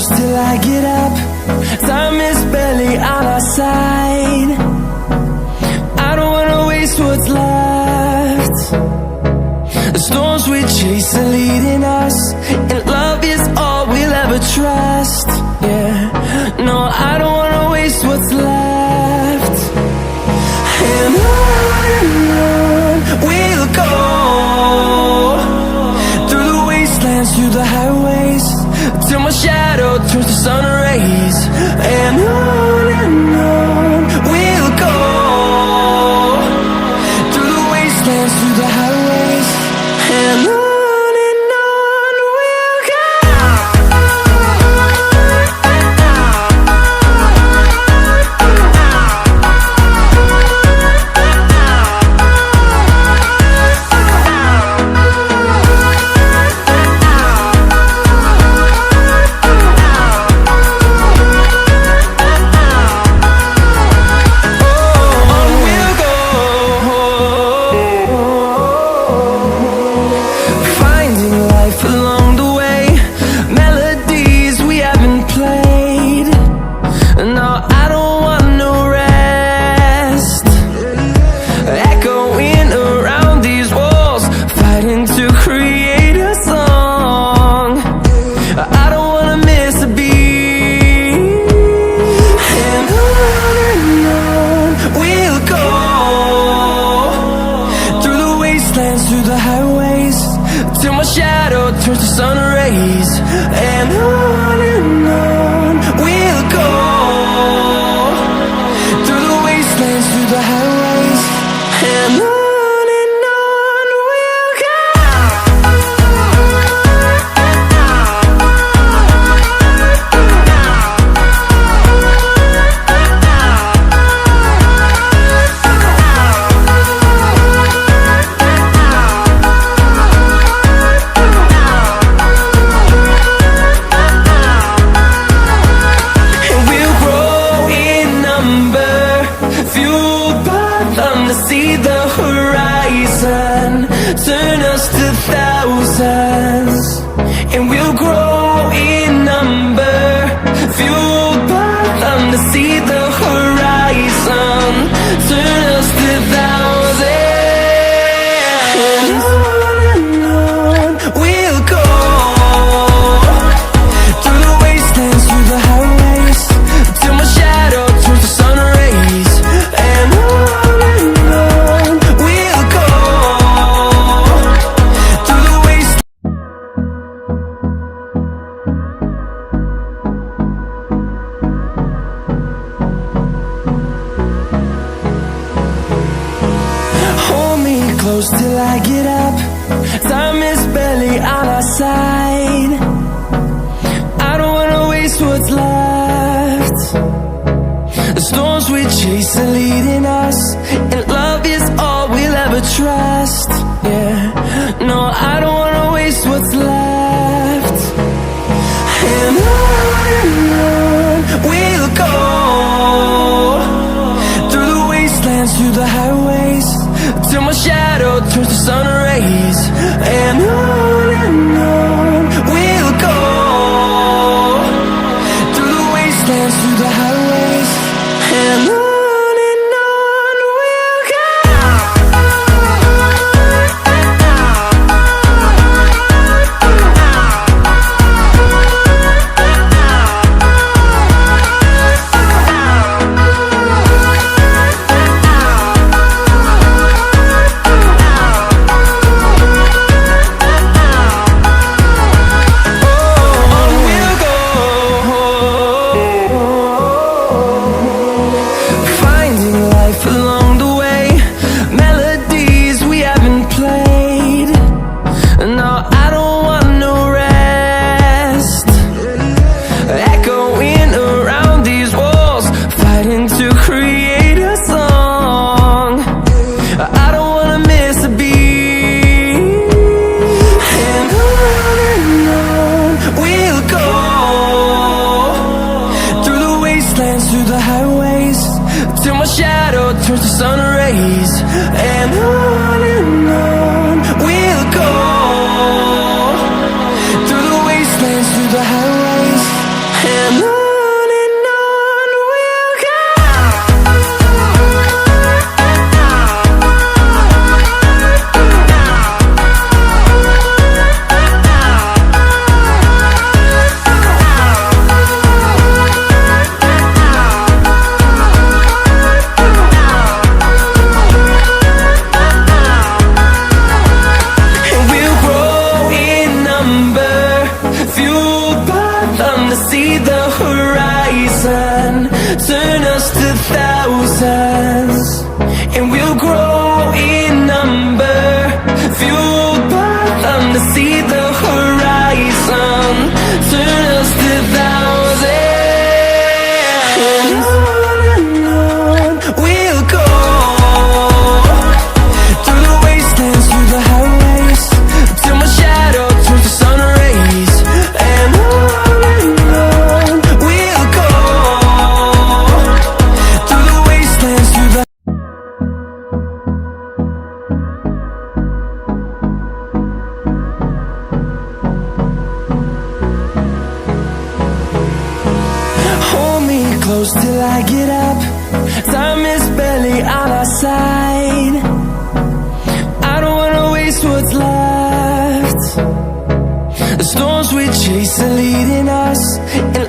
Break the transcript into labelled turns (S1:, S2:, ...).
S1: close till I get up. Time is barely on our side. I don't wanna waste what's left. The storms we chase are leading us, and love is all we'll ever trust. Yeah, no, I don't wanna waste what's left. And on we'll go, through the wastelands, through the highways, till my shadow turns to sun rays. And on we'll go, through the wastelands, through the highways, and on we'll go. Through the highways, till my shadow turns to sun rays. And on we'll go, through the wastelands, through the highways, and on we'll go. See the horizon, turn us to thousands, and we'll grow in number, fueled by them. To see the horizon, turn us to thousands, and on we'll go, through the wastelands, through the highways, till my shadow turns to sun rays. And close till I get up. Time is barely on our side. I don't wanna waste what's left. The storms we chase are leading us, and love is all we'll ever trust. Yeah, no, I don't wanna waste what's left. And on we'll go, through the wastelands, through the highways, till my shadow turns to sun rays. And on we'll go, through the wastelands, through the highways, and on we'll go. Turns to sun rays. And on we'll go, through the wastelands, through the highways, till I get up. Time is barely on our side. I don't wanna waste what's left. The storms we chase are leading us, and